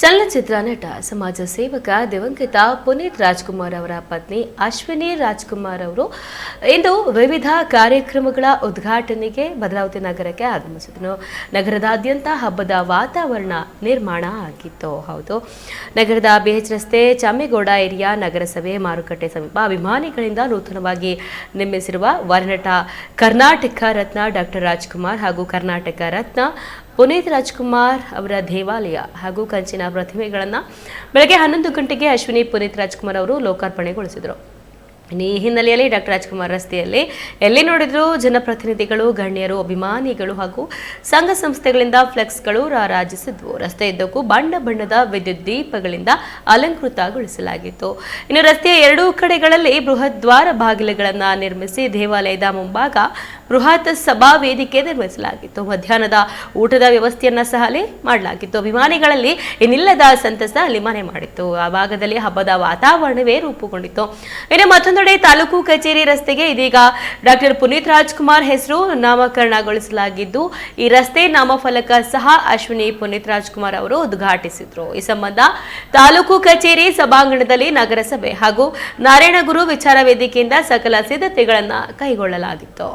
ಚಲನಚಿತ್ರ ನಟ ಸಮಾಜ ಸೇವಕ ದಿವಂಗತ ಪುನೀತ್ ರಾಜ್ಕುಮಾರ್ ಅವರ ಪತ್ನಿ ಅಶ್ವಿನಿ ರಾಜ್ಕುಮಾರ್ ಅವರು ಇಂದು ವಿವಿಧ ಕಾರ್ಯಕ್ರಮಗಳ ಉದ್ಘಾಟನೆಗೆ ಭದ್ರಾವತಿ ನಗರಕ್ಕೆ ಆಗಮಿಸಿದರು. ನಗರದಾದ್ಯಂತ ಹಬ್ಬದ ವಾತಾವರಣ ನಿರ್ಮಾಣ ಆಗಿತ್ತು. ಹೌದು, ನಗರದ ಬಿಎಚ್ ರಸ್ತೆ ಚಾಮೇಗೌಡ ಏರಿಯಾ ನಗರಸಭೆ ಮಾರುಕಟ್ಟೆ ಸಮೀಪ ಅಭಿಮಾನಿಗಳಿಂದ ನೂತನವಾಗಿ ನಿರ್ಮಿಸಿರುವ ವರನಟ ಕರ್ನಾಟಕ ರತ್ನ ಡಾಕ್ಟರ್ ರಾಜ್ಕುಮಾರ್ ಹಾಗೂ ಕರ್ನಾಟಕ ರತ್ನ ಪುನೀತ್ ರಾಜ್ಕುಮಾರ್ ಅವರ ದೇವಾಲಯ ಹಾಗೂ ಕಂಚಿನ ಪ್ರತಿಮೆಗಳನ್ನು ಬೆಳಗ್ಗೆ 11 ಗಂಟೆಗೆ ಅಶ್ವಿನಿ ಪುನೀತ್ ರಾಜ್ಕುಮಾರ್ ಅವರು ಲೋಕಾರ್ಪಣೆಗೊಳಿಸಿದರು. ಈ ಹಿನ್ನೆಲೆಯಲ್ಲಿ ಡಾಕ್ಟರ್ ರಾಜ್ಕುಮಾರ್ ರಸ್ತೆಯಲ್ಲಿ ಎಲ್ಲಿ ನೋಡಿದರೂ ಜನಪ್ರತಿನಿಧಿಗಳು, ಗಣ್ಯರು, ಅಭಿಮಾನಿಗಳು ಹಾಗೂ ಸಂಘ ಸಂಸ್ಥೆಗಳಿಂದ ಫ್ಲೆಕ್ಸ್ಗಳು ರಾರಾಜಿಸಿದ್ವು. ರಸ್ತೆಯುದ್ದಕ್ಕೂ ಬಣ್ಣ ಬಣ್ಣದ ವಿದ್ಯುತ್ ದೀಪಗಳಿಂದ ಅಲಂಕೃತಗೊಳಿಸಲಾಗಿತ್ತು. ಇನ್ನು ರಸ್ತೆಯ ಎರಡೂ ಕಡೆಗಳಲ್ಲಿ ಬೃಹತ್ ದ್ವಾರ ಬಾಗಿಲುಗಳನ್ನು ನಿರ್ಮಿಸಿ ದೇವಾಲಯದ ಮುಂಭಾಗ ಬೃಹತ್ ಸಭಾ ವೇದಿಕೆ ನಿರ್ಮಿಸಲಾಗಿತ್ತು. ಮಧ್ಯಾಹ್ನದ ಊಟದ ವ್ಯವಸ್ಥೆಯನ್ನ ಸಹ ಅಲ್ಲಿ ಮಾಡಲಾಗಿತ್ತು. ಅಭಿಮಾನಿಗಳಲ್ಲಿ ಇನ್ನಿಲ್ಲದ ಸಂತಸ ಅಲ್ಲಿ ಮನೆ ಮಾಡಿತ್ತು. ಆ ಭಾಗದಲ್ಲಿ ಹಬ್ಬದ ವಾತಾವರಣವೇ ರೂಪುಗೊಂಡಿತ್ತು. ಇನ್ನು ಮತ್ತೊಂದೆಡೆ ತಾಲೂಕು ಕಚೇರಿ ರಸ್ತೆಗೆ ಇದೀಗ ಡಾಕ್ಟರ್ ಪುನೀತ್ ರಾಜ್ಕುಮಾರ್ ಹೆಸರು ನಾಮಕರಣಗೊಳಿಸಲಾಗಿದ್ದು, ಈ ರಸ್ತೆ ನಾಮಫಲಕ ಸಹ ಅಶ್ವಿನಿ ಪುನೀತ್ ರಾಜ್ಕುಮಾರ್ ಅವರು ಉದ್ಘಾಟಿಸಿದ್ರು. ಈ ಸಂಬಂಧ ತಾಲೂಕು ಕಚೇರಿ ಸಭಾಂಗಣದಲ್ಲಿ ನಗರಸಭೆ ಹಾಗೂ ನಾರಾಯಣಗುರು ವಿಚಾರ ವೇದಿಕೆಯಿಂದ ಸಕಲ ಸಿದ್ಧತೆಗಳನ್ನು ಕೈಗೊಳ್ಳಲಾಗಿತ್ತು.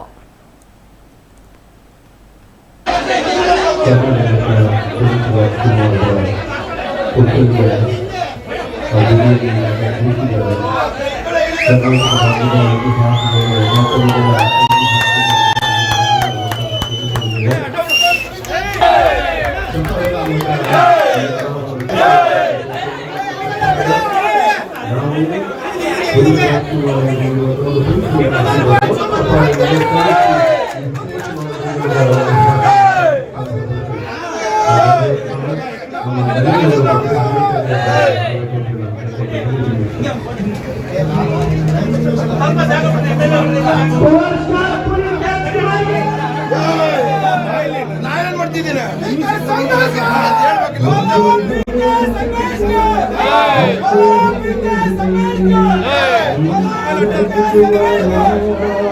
Hey!